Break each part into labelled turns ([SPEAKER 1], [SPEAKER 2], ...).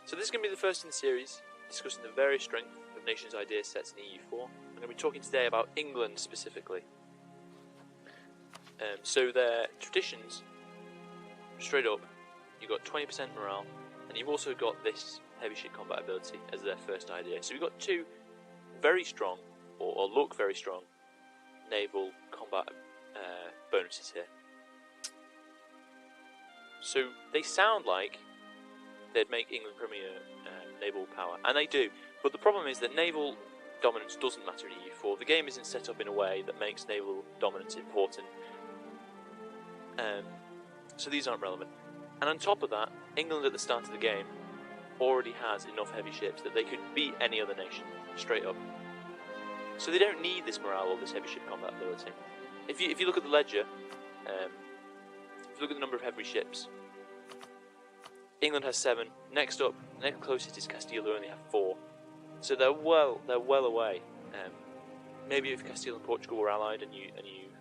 [SPEAKER 1] So this is going to be the first in the series, discussing the various strengths of nations' idea sets in EU4. I'm going to be talking today about England specifically. So their traditions, straight up, you've got 20% morale, and you've also got this heavy ship combat ability as their first idea. So we've got two very strong, or look very strong, naval combat bonuses here. So they sound like they'd make England premier naval power, and they do. But the problem is that naval dominance doesn't matter in EU4. The game isn't set up in a way that makes naval dominance important. So these aren't relevant. And on top of that, England at the start of the game already has enough heavy ships that they could beat any other nation, straight up. So they don't need this morale or this heavy ship combat ability. If you look at the ledger, if you look at the number of heavy ships, England has 7. Next up, next closest is Castile, who only have 4. So they're well away. Maybe if Castile and Portugal were allied and you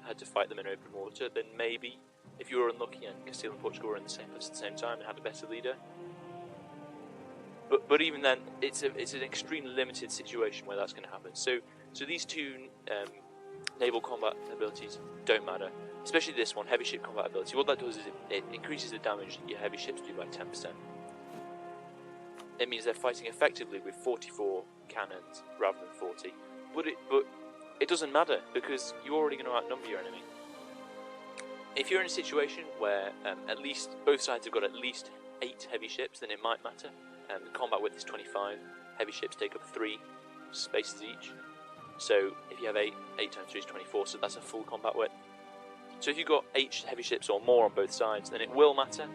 [SPEAKER 1] had to fight them in open water, then maybe if you were unlucky and Castile and Portugal were in the same place at the same time and had a better leader. But even then, it's an extremely limited situation where that's going to happen. So these two naval combat abilities don't matter. Especially this one, heavy ship combat ability. What that does is it increases the damage that your heavy ships do by 10%. It means they're fighting effectively with 44 cannons rather than 40. But it doesn't matter because you're already going to outnumber your enemy. If you're in a situation where at least both sides have got at least 8 heavy ships, then it might matter. The combat width is 25. Heavy ships take up 3 spaces each. So if you have 8 times 3 is 24, so that's a full combat width. So if you've got 8 heavy ships or more on both sides, then it will matter.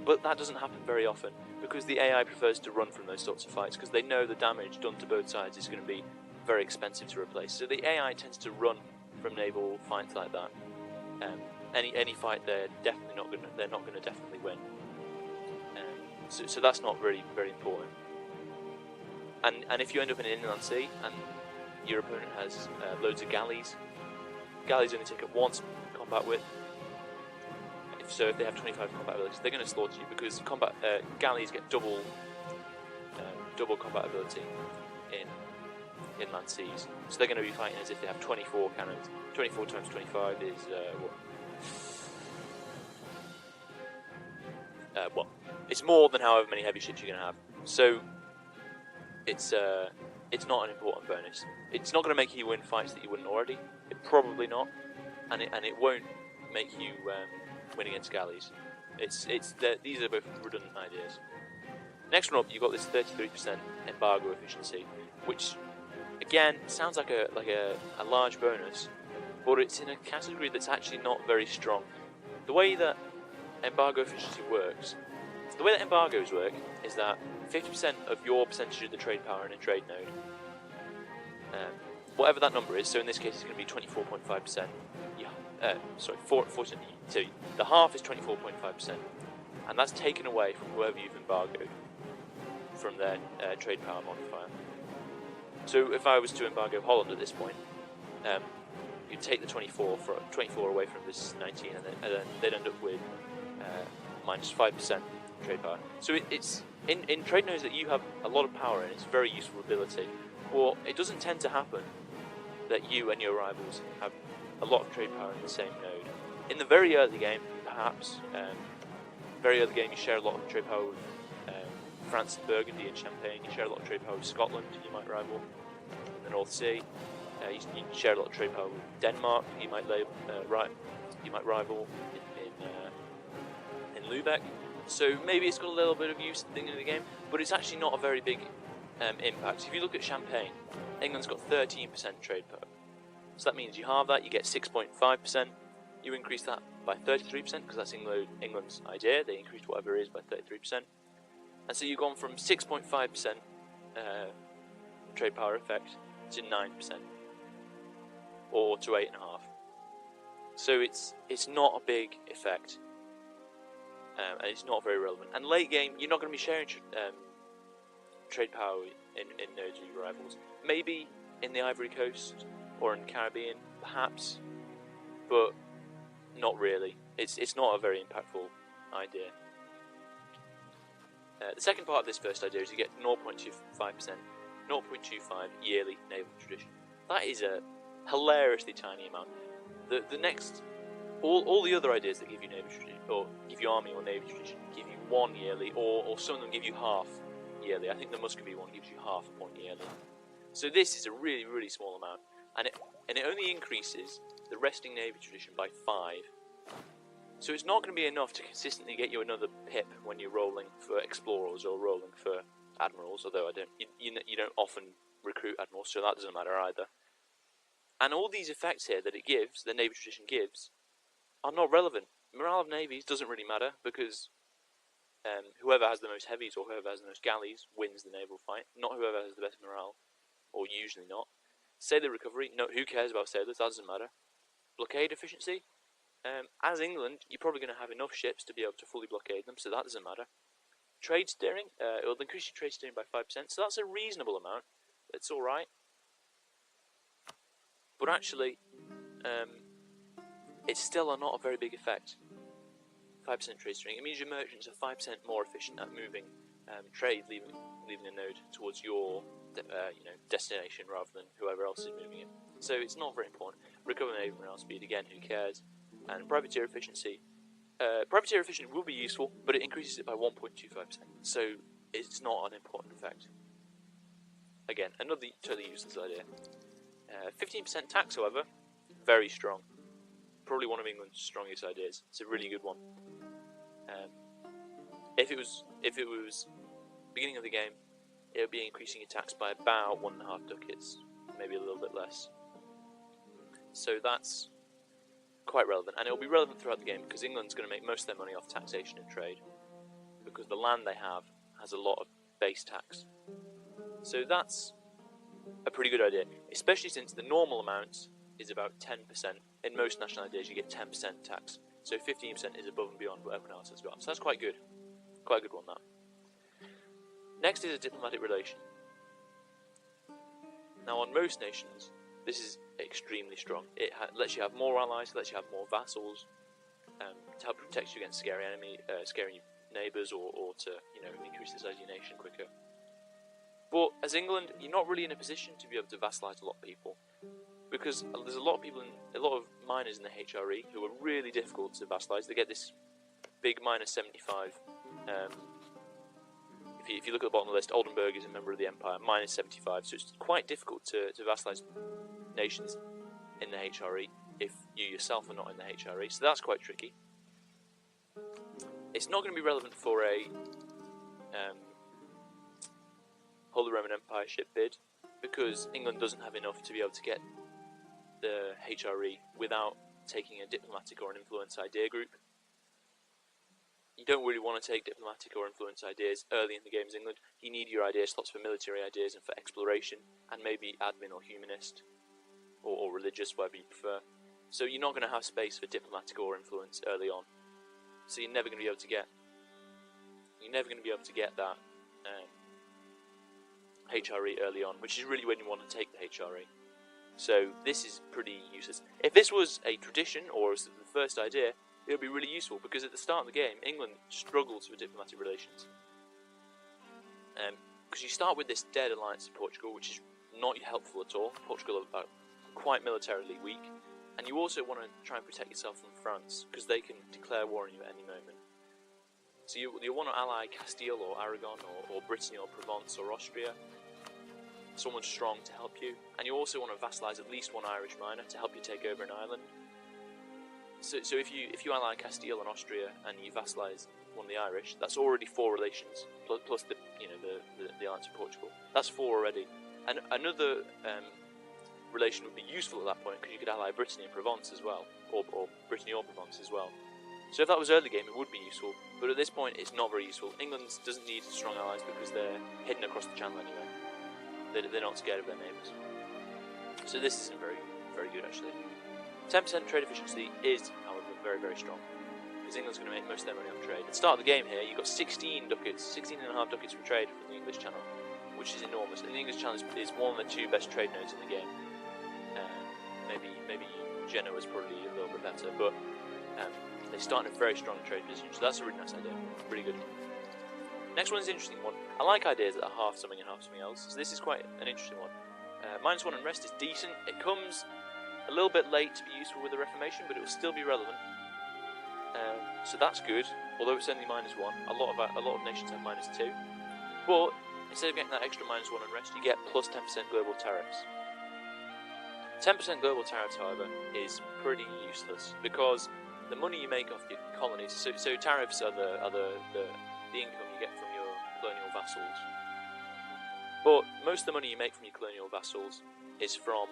[SPEAKER 1] But that doesn't happen very often, because the AI prefers to run from those sorts of fights, because they know the damage done to both sides is going to be very expensive to replace. So the AI tends to run from naval fights like that. Any fight they're not going to definitely win. So that's not really very important. And if you end up in an inland sea and your opponent has loads of galleys only take up 1 combat width. If they have 25 combat abilities, they're going to slaughter you because galleys get double combat ability in inland seas. So they're going to be fighting as if they have 24 cannons. 24 times 25 is what? It's more than however many heavy ships you're going to have. So it's not an important bonus. It's not going to make you win fights that you wouldn't already. Probably not, and it won't make you win against galleys. These are both redundant ideas. Next one up, you've got this 33% embargo efficiency, which again sounds like a large bonus, but it's in a category that's actually not very strong. The way that embargo efficiency works, the way that embargoes work is that 50% of your percentage of the trade power in a trade node, whatever that number is, so in this case it's going to be 24.5%. So the half is 24.5%, and that's taken away from whoever you've embargoed from their trade power modifier. So if I was to embargo Holland at this point, you'd take the 24 away from this 19, and then they'd end up with minus 5% trade power. So it's in trade nodes that you have a lot of power in. It's a very useful ability. Well, it doesn't tend to happen that you and your rivals have a lot of trade power in the same node. In the very early game, perhaps, you share a lot of trade power with France and Burgundy and Champagne. You share a lot of trade power with Scotland, you might rival in the North Sea. You share a lot of trade power with Denmark. You might rival in Lubeck. So maybe it's got a little bit of use at the beginning of the game, but it's actually not a very big impact. If you look at Champagne, England's got 13% trade power. So that means you halve that, you get 6.5%. You increase that by 33% because that's England's idea. They increased whatever it is by 33%. And so you've gone from 6.5% trade power effect to 9%, or to 8.5%. So it's not a big effect, and it's not very relevant. And late game, you're not going to be sharing trade power in nodes with your rivals. Maybe in the Ivory Coast or in the Caribbean, perhaps, but not really. It's not a very impactful idea. The second part of this first idea is you get 0.25%, 0.25 yearly naval tradition. That is a hilariously tiny amount. The next, all the other ideas that give you naval tradition, or give you army or navy tradition, give you 1 yearly, or some of them give you half yearly. I think the Muscovy one gives you half a point yearly. So this is a really, really small amount, and it only increases the resting navy tradition by 5. So it's not going to be enough to consistently get you another pip when you're rolling for explorers or rolling for admirals. Although you don't often recruit admirals, so that doesn't matter either. And all these effects here that it gives, the navy tradition gives, are not relevant. Morale of navies doesn't really matter because whoever has the most heavies or whoever has the most galleys wins the naval fight. Not whoever has the best morale, or usually not. Sailor recovery, no, who cares about sailors? That doesn't matter. Blockade efficiency. As England, you're probably going to have enough ships to be able to fully blockade them, so that doesn't matter. Trade steering, it will increase your trade steering by 5%, so that's a reasonable amount. It's alright. But actually, it's still not a very big effect. 5% trade steering. It means your merchants are 5% more efficient at moving trade, leaving a node towards your destination rather than whoever else is moving it. So it's not very important. Recover naval morale speed, again, who cares? And privateer efficiency. Privateer efficiency will be useful, but it increases it by 1.25%. So it's not an important effect. Again, another totally useless idea. 15% tax, however, very strong. Probably one of England's strongest ideas. It's a really good one. If it was beginning of the game, it would be increasing your tax by about 1.5 ducats, maybe a little bit less. So that's quite relevant, and it will be relevant throughout the game because England's going to make most of their money off taxation and trade, because the land they have has a lot of base tax. So that's a pretty good idea, especially since the normal amount is about 10%. In most national ideas you get 10% tax, so 15% is above and beyond what everyone else has got. So that's quite good. Quite a good one, that. Next is a diplomatic relation. Now on most nations, this is extremely strong. It lets you have more allies, lets you have more vassals, to help protect you against scary neighbours, or to increase the size of your nation quicker. But as England, you're not really in a position to be able to vassalise a lot of people, because there's a lot of people, a lot of miners in the HRE who are really difficult to vassalise. They get this big -75. If you look at the bottom of the list, Oldenburg is a member of the Empire, -75. So it's quite difficult to vassalise nations in the HRE if you yourself are not in the HRE. So that's quite tricky. It's not going to be relevant for a Holy Roman Empire ship bid, because England doesn't have enough to be able to get the HRE without taking a diplomatic or an influence idea group. You don't really want to take diplomatic or influence ideas early in the game as England. You need your idea slots for military ideas and for exploration, and maybe admin or humanist, or religious, whatever you prefer. So you're not going to have space for diplomatic or influence early on. So you're never going to be able to get that HRE early on, which is really when you want to take the HRE. So this is pretty useless. If this was a tradition or the first idea, it would be really useful, because at the start of the game, England struggles with diplomatic relations. Because you start with this dead alliance with Portugal, which is not helpful at all. Portugal are quite militarily weak, and you also want to try and protect yourself from France, because they can declare war on you at any moment. So you want to ally Castile or Aragon or Brittany or Provence or Austria, someone strong to help you, and you also want to vassalise at least one Irish miner to help you take over an island. So if you ally Castile and Austria and you vassalise one of the Irish, that's already 4 relations plus the alliance with Portugal. That's 4 already, and another relation would be useful at that point, because you could ally Brittany and Provence as well, or Brittany or Provence as well. So if that was early game, it would be useful, but at this point, it's not very useful. England doesn't need strong allies because they're hidden across the channel anyway. They're not scared of their neighbours. So this isn't very, very good actually. 10% trade efficiency is, however, very, very strong, because England's going to make most of their money off trade. At the start of the game here, you've got 16.5 ducats from trade from the English Channel, which is enormous. And the English Channel is one of the 2 best trade nodes in the game. Maybe Genoa is probably a little bit better, but they start in a very strong trade position, so that's a really nice idea, really good. Next one is an interesting one. I like ideas that are half something and half something else, so this is quite an interesting one. -1 unrest is decent. It comes a little bit late to be useful with the Reformation, but it will still be relevant. So that's good. Although it's only -1, a lot of nations have -2. But instead of getting that extra -1 unrest, you get plus 10% global tariffs. 10% global tariffs, however, is pretty useless because the money you make off your colonies. So tariffs are the income you get from your colonial vassals. But most of the money you make from your colonial vassals is from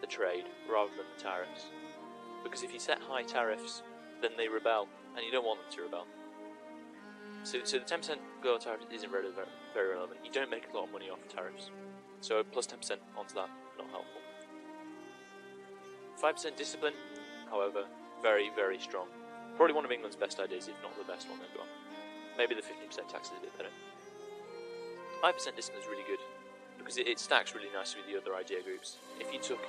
[SPEAKER 1] the trade rather than the tariffs. Because if you set high tariffs, then they rebel, and you don't want them to rebel. So the 10% global tariff isn't very relevant. You don't make a lot of money off tariffs. So plus 10% onto that, not helpful. 5% discipline, however, very, very strong. Probably one of England's best ideas, if not the best one they've got. Maybe the 15% tax is a bit better. 5% discipline is really good because it stacks really nicely with the other idea groups. If you take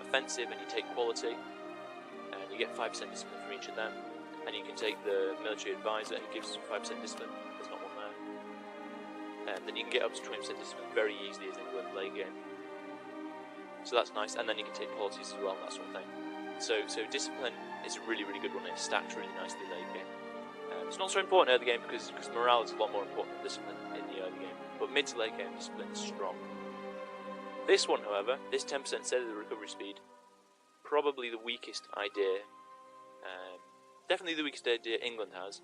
[SPEAKER 1] offensive and you take quality, and you get 5% discipline from each of them, and you can take the military advisor who gives 5% discipline. There's not one there. And then you can get up to 20% discipline very easily as England late game. So that's nice. And then you can take policies as well, and that sort of thing. So discipline is a really, really good one. It stacks really nicely late game. It's not so important early game because morale is a lot more important than discipline in the early game. But mid to late game, discipline is strong. This one, however, this 10% set of the recovery speed, probably the weakest idea. Definitely the weakest idea England has,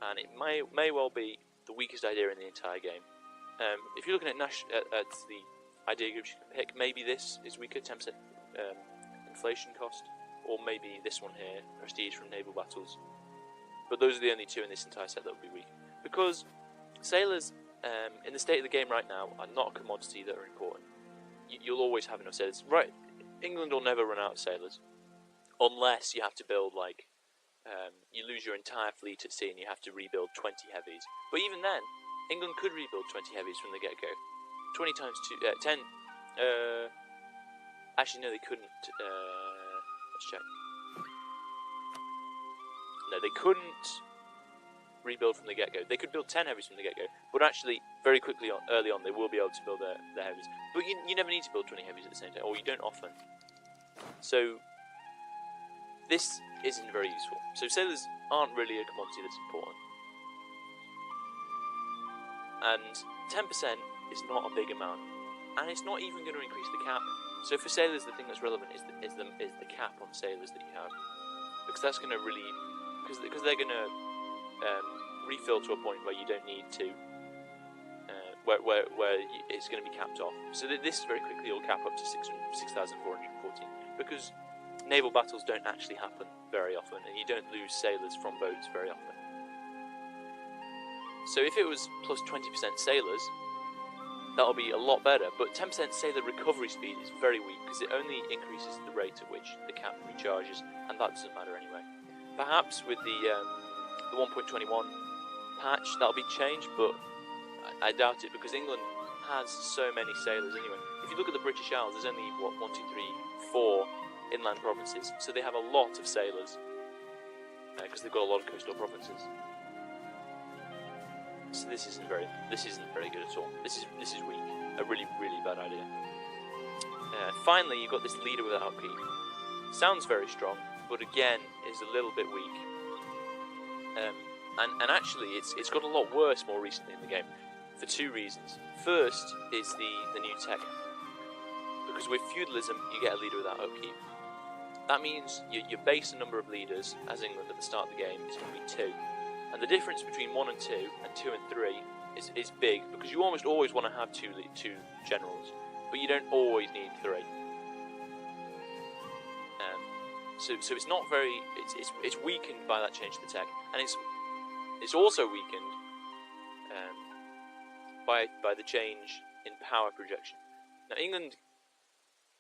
[SPEAKER 1] and it may well be the weakest idea in the entire game. If you're looking at the idea groups you can pick, maybe this is weaker, 10% inflation cost, or maybe this one here, prestige from naval battles. But those are the only two in this entire set that would be weak. Because sailors, in the state of the game right now, are not a commodity that are important. You'll always have enough sailors. Right, England will never run out of sailors. Unless you have to build, like, you lose your entire fleet at sea and you have to rebuild 20 heavies. But even then, England could rebuild 20 heavies from the get-go. 20 times 2, 10, actually no they couldn't, let's check. No, they couldn't rebuild from the get-go. They could build 10 heavies from the get-go, but actually, very quickly, early on, they will be able to build their heavies. But you never need to build 20 heavies at the same time, or you don't often. So, this isn't very useful. So sailors aren't really a commodity that's important. And 10% is not a big amount, and it's not even going to increase the cap. So for sailors, the thing that's relevant is the cap on sailors that you have, because that's going to really, because they're going to refill to a point where you don't need to, where it's going to be capped off. So this very quickly will cap up to 6,414, because naval battles don't actually happen very often, and you don't lose sailors from boats very often. So if it was plus 20% sailors, that'll be a lot better, but 10% sailor recovery speed is very weak, because it only increases the rate at which the cap recharges, and that doesn't matter anyway. Perhaps with the 1.21 patch, that'll be changed, but I doubt it, because England has so many sailors anyway. If you look at the British Isles, there's only, 1, 2, 3, 4 inland provinces, so they have a lot of sailors, because they've got a lot of coastal provinces. So this isn't very good at all. This is weak. A really, really bad idea. Finally, you've got this leader without upkeep. Sounds very strong, but again is a little bit weak. And actually, it's got a lot worse more recently in the game for two reasons. First is the new tech, because with feudalism you get a leader without upkeep. That means your base number of leaders, as England at the start of the game, is going to be 2. And the difference between 1 and 2, and 2 and 3, is big, because you almost always want to have two generals, but you don't always need 3. So it's not very, it's weakened by that change to the tech, and it's also weakened by the change in power projection. Now England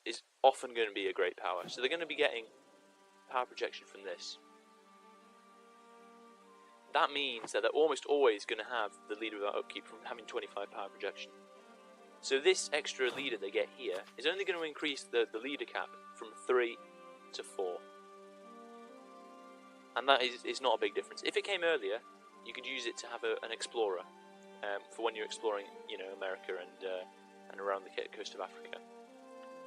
[SPEAKER 1] is often going to be a great power, so they're going to be getting power projection from this. That means that they're almost always going to have the leader without upkeep from having 25 power projection. So this extra leader they get here is only going to increase the leader cap from 3 to 4. And that is not a big difference. If it came earlier, you could use it to have an explorer for when you're exploring, you know, America and around the coast of Africa.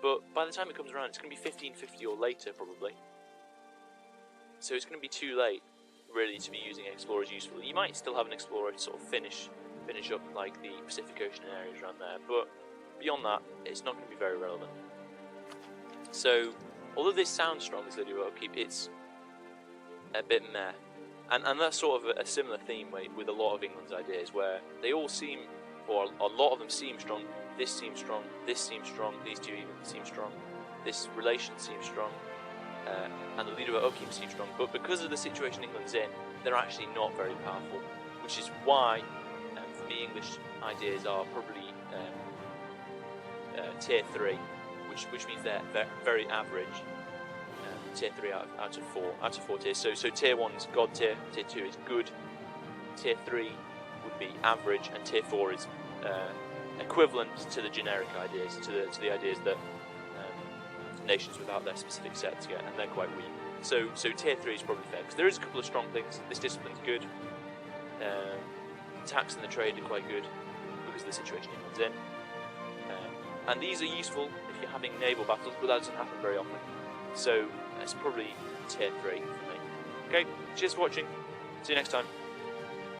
[SPEAKER 1] But by the time it comes around, it's going to be 1550 or later, probably. So it's going to be too late, really, to be using explorers usefully. You might still have an explorer to sort of finish up like the Pacific Ocean areas around there, but beyond that, it's not going to be very relevant. So, although this sounds strong, this leader upkeep, it's a bit meh. And that's sort of a similar theme with a lot of England's ideas, where they all seem, or a lot of them seem strong. This seems strong, this seems strong, these two even seem strong, this relation seems strong, and the leader upkeep seems strong. But because of the situation England's in, they're actually not very powerful, which is why for me English ideas are probably tier 3, which means they're very average. Tier 3 out of 4 tiers. So tier 1 is God tier, tier 2 is good, tier 3 would be average, and tier 4 is equivalent to the generic ideas, to the ideas that nations without their specific sets get, and they're quite weak. So tier 3 is probably fair, because there is a couple of strong things. This discipline's good, tax and the trade are quite good, because of the situation England's in. And these are useful if you're having naval battles, but that doesn't happen very often. So it's probably tier 3 for me. Okay, cheers for watching. See you next time.